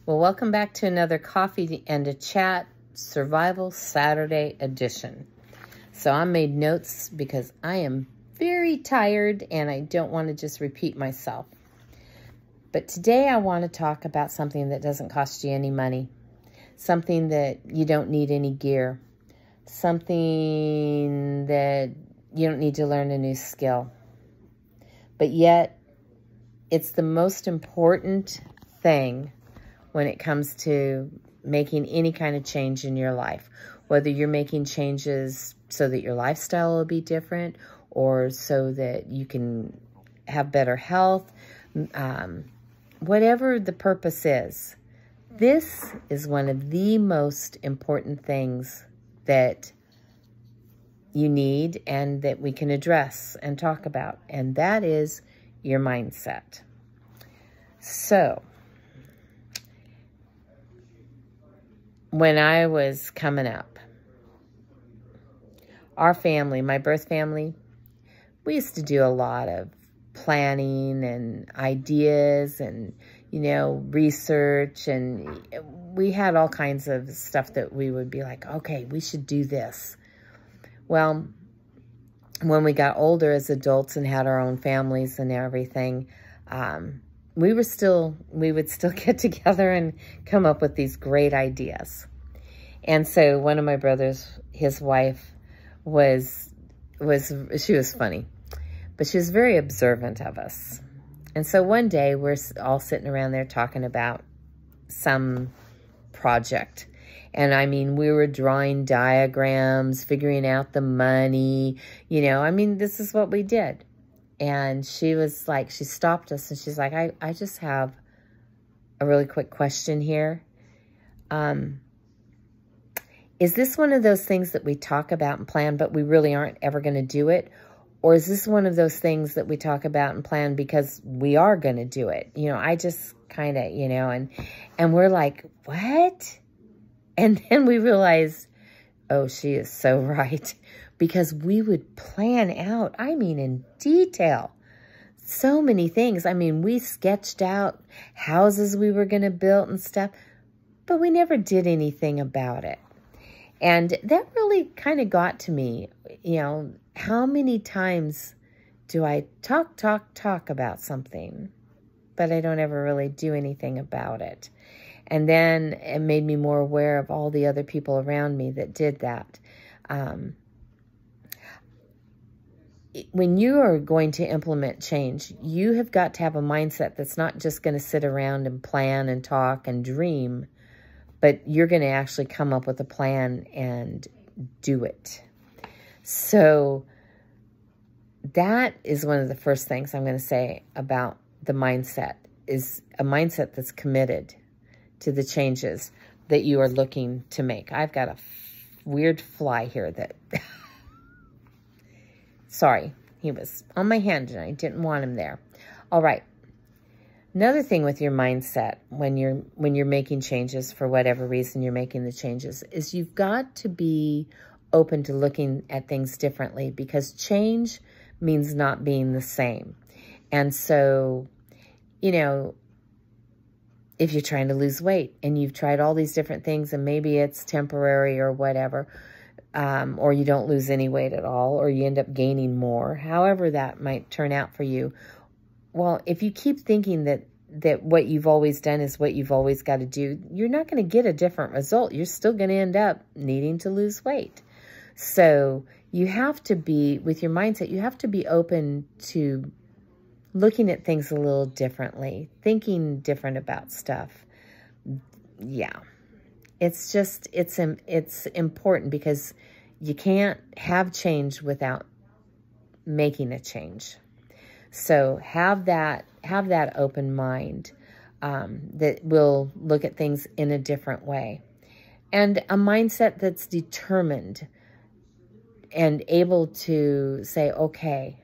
Well, welcome back to another Coffee and a Chat Survival Saturday edition. So I made notes because I am very tired and I don't want to just repeat myself. But today I want to talk about something that doesn't cost you any money. Something that you don't need any gear. Something that you don't need to learn a new skill. But yet, it's the most important thing when it comes to making any kind of change in your life. Whether you're making changes so that your lifestyle will be different or so that you can have better health, whatever the purpose is, this is one of the most important things that you need and that we can address and talk about, and that is your mindset. So, when I was coming up, our family, my birth family, we used to do a lot of planning and ideas and, research, and we had all kinds of stuff that we would be like, okay, we should do this. Well, when we got older as adults and had our own families and everything, we would still get together and come up with these great ideas. And so one of my brothers, his wife, she was funny, but she was very observant of us. And so one day we're all sitting around there talking about some project. And I mean, we were drawing diagrams, figuring out the money, this is what we did. And she was like, she stopped us and she's like, I just have a really quick question here. Is this one of those things that we talk about and plan, but we really aren't ever going to do it? Or is this one of those things that we talk about and plan because we are going to do it? I just kind of, and we're like, what? And then we realized, oh, she is so right. Because we would plan out, in detail, so many things. We sketched out houses we were going to build and stuff, but we never did anything about it. And that really kind of got to me, how many times do I talk about something, but I don't ever really do anything about it? And then it made me more aware of all the other people around me that did that. When you are going to implement change, you have got to have a mindset that's not just going to sit around and plan and talk and dream, but you're going to actually come up with a plan and do it. So that is one of the first things I'm going to say about the mindset, is a mindset that's committed to the changes that you are looking to make. I've got a weird fly here that... Sorry, he was on my hand and I didn't want him there. All right. Another thing with your mindset when you're making changes, for whatever reason you're making the changes, is you've got to be open to looking at things differently, because change means not being the same. And so, if you're trying to lose weight and you've tried all these different things and maybe it's temporary or whatever, or you don't lose any weight at all, or you end up gaining more, however that might turn out for you. Well, if you keep thinking that what you've always done is what you've always got to do, you're not going to get a different result. You're still going to end up needing to lose weight. So you have to be, with your mindset, you have to be open to looking at things a little differently, thinking different about stuff. Yeah. It's just, it's important, because you can't have change without making a change. So have that open mind that will look at things in a different way. And a mindset that's determined and able to say, okay,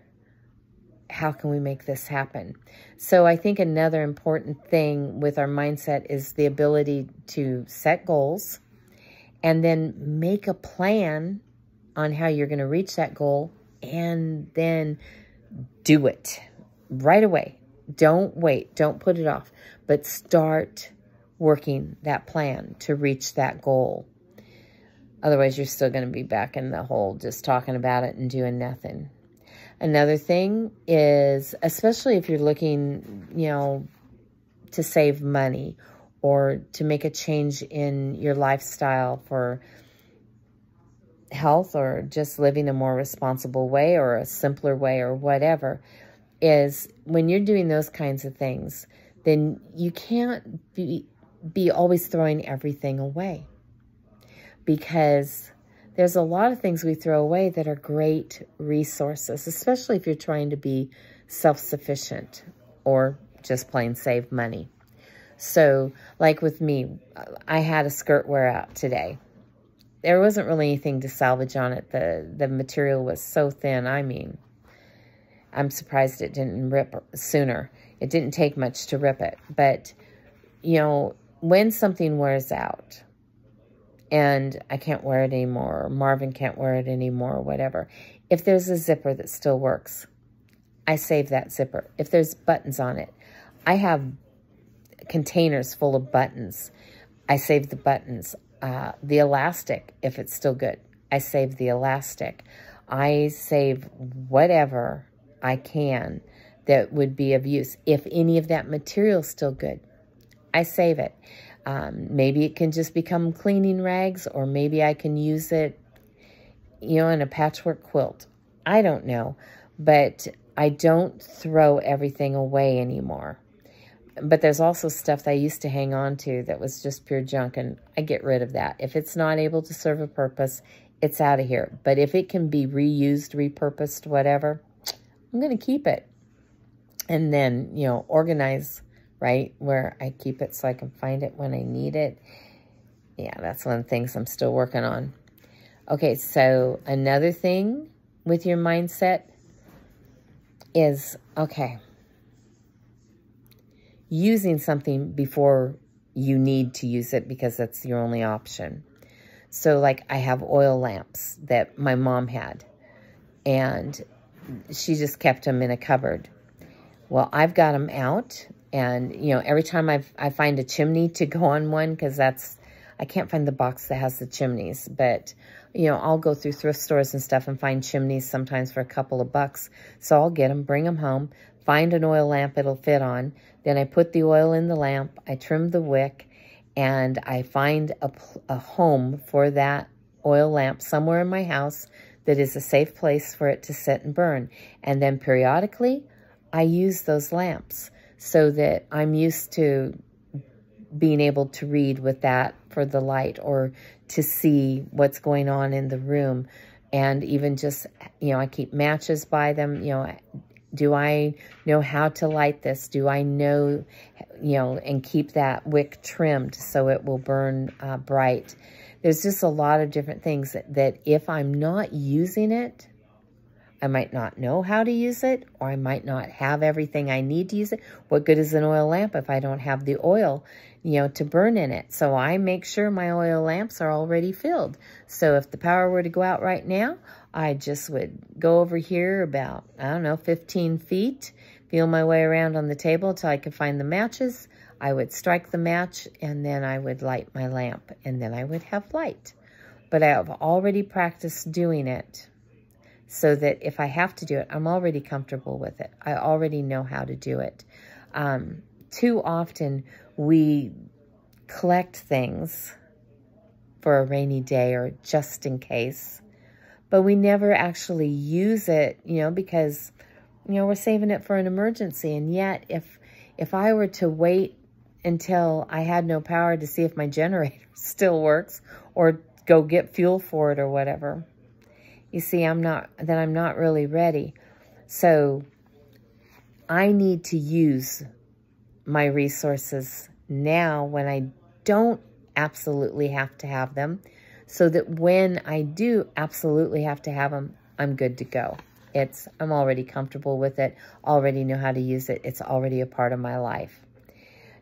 how can we make this happen? So I think another important thing with our mindset is the ability to set goals and then make a plan on how you're going to reach that goal, and then do it right away. Don't wait. Don't put it off, but start working that plan to reach that goal. Otherwise, you're still going to be back in the hole just talking about it and doing nothing. Another thing is, especially if you're looking, you know, to save money or to make a change in your lifestyle for health or just living a more responsible way or a simpler way or whatever, is when you're doing those kinds of things, then you can't be always throwing everything away, because there's a lot of things we throw away that are great resources, especially if you're trying to be self-sufficient or just plain save money. So, like with me, I had a skirt wear out today. There wasn't really anything to salvage on it. The material was so thin. I mean, I'm surprised it didn't rip sooner. It didn't take much to rip it. But, you know, when something wears out and I can't wear it anymore, or Marvin can't wear it anymore, or whatever, if there's a zipper that still works, I save that zipper. If there's buttons on it, I have containers full of buttons. I save the buttons. The elastic, if it's still good, I save the elastic. I save whatever I can that would be of use. If any of that material is still good, I save it. Maybe it can just become cleaning rags, or maybe I can use it, you know, in a patchwork quilt. I don't know, but I don't throw everything away anymore. But there's also stuff that I used to hang on to that was just pure junk, and I get rid of that. If it's not able to serve a purpose, it's out of here. But if it can be reused, repurposed, whatever, I'm going to keep it. And then, you know, organize, right, where I keep it so I can find it when I need it. Yeah, that's one of the things I'm still working on. Okay, so another thing with your mindset is, okay, using something before you need to use it because that's your only option. So, like, I have oil lamps that my mom had, and she just kept them in a cupboard. Well, I've got them out, and, you know, every time I find a chimney to go on one, because I can't find the box that has the chimneys, but, you know, I'll go through thrift stores and stuff and find chimneys sometimes for a couple of bucks. So I'll get them, bring them home, find an oil lamp it'll fit on. Then I put the oil in the lamp, I trim the wick, and I find a home for that oil lamp somewhere in my house that is a safe place for it to sit and burn. And then periodically, I use those lamps so that I'm used to being able to read with that for the light, or to see what's going on in the room. And even just, you know, I keep matches by them. You know, do I know how to light this? Do I know, you know, and keep that wick trimmed so it will burn bright? There's just a lot of different things that if I'm not using it, I might not know how to use it, or I might not have everything I need to use it. What good is an oil lamp if I don't have the oil, you know, to burn in it? So I make sure my oil lamps are already filled. So if the power were to go out right now, I just would go over here about, I don't know, 15 feet, feel my way around on the table until I could find the matches. I would strike the match, and then I would light my lamp, and then I would have light. But I have already practiced doing it so that if I have to do it, I'm already comfortable with it. I already know how to do it. Too often we collect things for a rainy day or just in case, but we never actually use it, you know, because, you know, we're saving it for an emergency. And yet, if I were to wait until I had no power to see if my generator still works, or go get fuel for it or whatever, you see, I'm not really ready. So I need to use my resources now when I don't absolutely have to have them, so that when I do absolutely have to have them, I'm good to go. I'm already comfortable with it, already know how to use it. It's already a part of my life.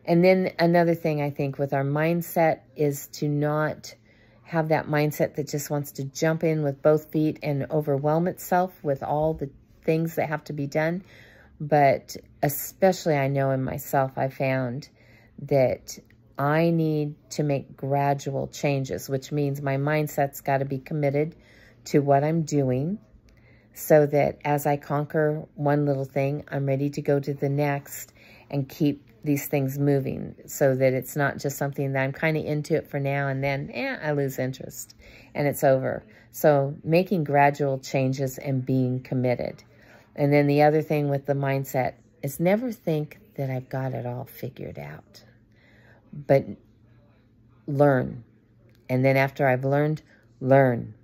And then another thing I think with our mindset is to not have that mindset that just wants to jump in with both feet and overwhelm itself with all the things that have to be done. But especially I know in myself, I found that I need to make gradual changes, which means my mindset's got to be committed to what I'm doing so that as I conquer one little thing, I'm ready to go to the next and keep these things moving so that it's not just something that I'm kind of into it for now and then, I lose interest and it's over. So making gradual changes and being committed. And then the other thing with the mindset is never think that I've got it all figured out, but learn. And then after I've learned, learn.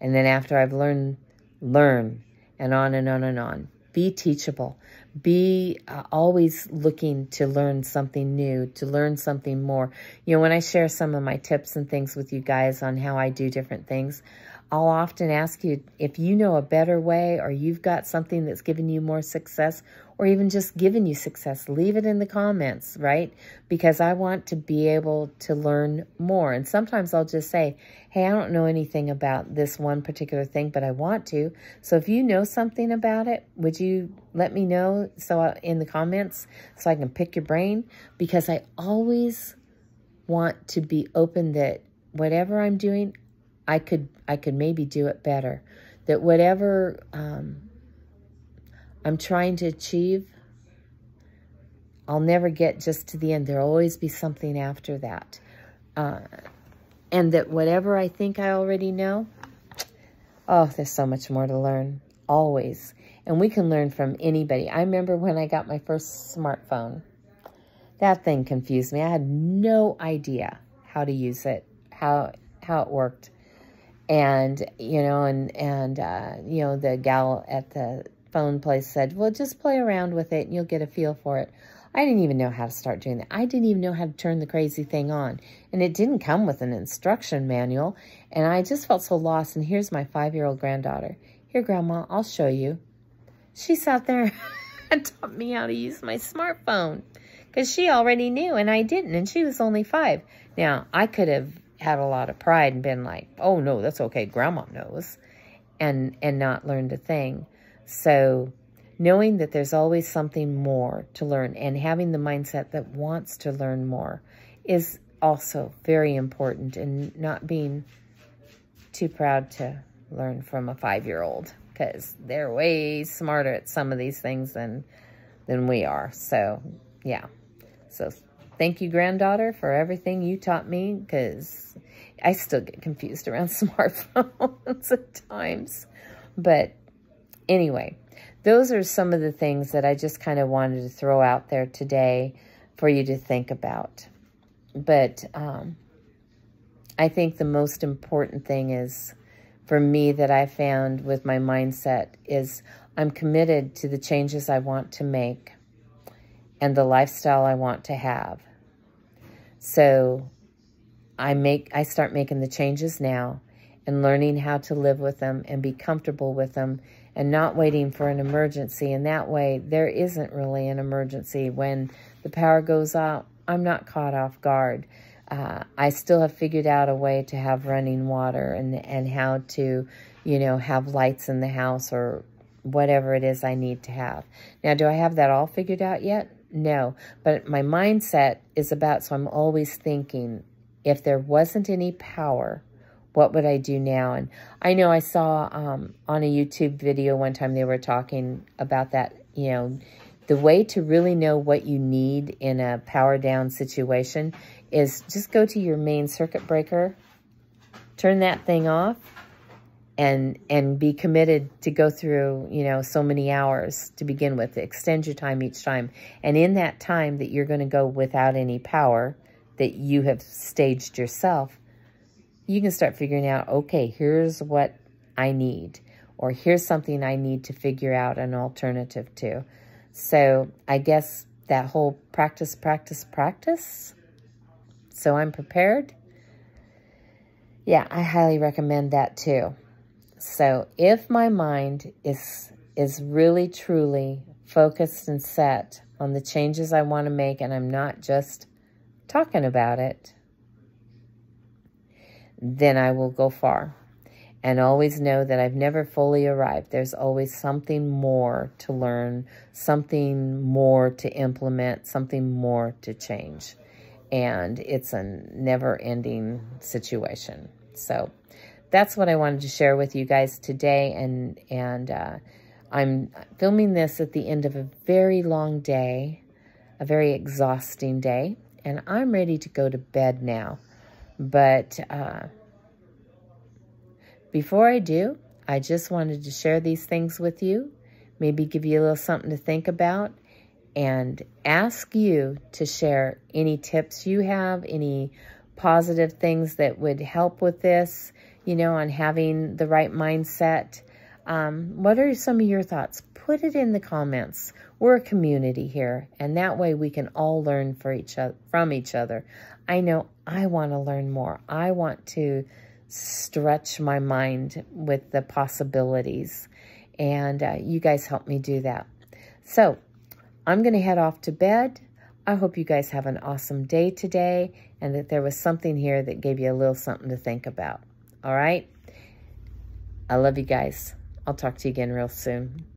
And then after I've learned, learn. And on and on and on. Be teachable. Be always looking to learn something new, to learn something more. You know, when I share some of my tips and things with you guys on how I do different things, I'll often ask you if you know a better way or you've got something that's given you more success or even just given you success, leave it in the comments, right? Because I want to be able to learn more. And sometimes I'll just say, hey, I don't know anything about this one particular thing, but I want to. So if you know something about it, would you let me know in the comments so I can pick your brain? Because I always want to be open that whatever I'm doing, I could maybe do it better. That whatever I'm trying to achieve, I'll never get just to the end. There'll always be something after that. And that whatever I think I already know, oh, there's so much more to learn, always. And we can learn from anybody. I remember when I got my first smartphone, that thing confused me. I had no idea how to use it, how it worked. And, you know, you know, the gal at the phone place said, well, just play around with it and you'll get a feel for it. I didn't even know how to start doing that. I didn't even know how to turn the crazy thing on. And it didn't come with an instruction manual. And I just felt so lost. And here's my 5-year-old granddaughter. Here, Grandma, I'll show you. She sat there and taught me how to use my smartphone because she already knew and I didn't. And she was only 5. Now, I could have had a lot of pride and been like, oh, no, that's okay. Grandma knows. And not learned a thing. So knowing that there's always something more to learn and having the mindset that wants to learn more is also very important, and not being too proud to learn from a 5-year-old because they're way smarter at some of these things than we are. So, yeah. So thank you, granddaughter, for everything you taught me, because I still get confused around smartphones at times. But anyway, those are some of the things that I just kind of wanted to throw out there today for you to think about. But I think the most important thing is, for me, that I found with my mindset is I'm committed to the changes I want to make and the lifestyle I want to have. So I start making the changes now and learning how to live with them and be comfortable with them and not waiting for an emergency. And that way, there isn't really an emergency. When the power goes out, I'm not caught off guard. I still have figured out a way to have running water and how to, you know, have lights in the house or whatever it is I need to have. Now, do I have that all figured out yet? No. But my mindset is about, so I'm always thinking, if there wasn't any power, what would I do now? And I know I saw on a YouTube video one time they were talking about that, you know, the way to really know what you need in a power down situation is just go to your main circuit breaker, turn that thing off, and be committed to go through, you know, so many hours to begin with. Extend your time each time. And in that time that you're going to go without any power that you have staged yourself, you can start figuring out, okay, here's what I need, or here's something I need to figure out an alternative to. So I guess that whole practice, practice, practice, so I'm prepared. Yeah, I highly recommend that too. So if my mind is really, truly focused and set on the changes I want to make, and I'm not just talking about it, then I will go far. And always know that I've never fully arrived. There's always something more to learn, something more to implement, something more to change. and it's a never-ending situation. So that's what I wanted to share with you guys today, and I'm filming this at the end of a very long day, a very exhausting day, and I'm ready to go to bed now. But before I do, I just wanted to share these things with you, maybe give you a little something to think about, and ask you to share any tips you have, any positive things that would help with this, you know, on having the right mindset. What are some of your thoughts? Put it in the comments. We're a community here, and that way we can all learn from each other. I know I want to learn more. I want to stretch my mind with the possibilities, and you guys help me do that. So I'm going to head off to bed. I hope you guys have an awesome day today, and that there was something here that gave you a little something to think about. All right? I love you guys. I'll talk to you again real soon.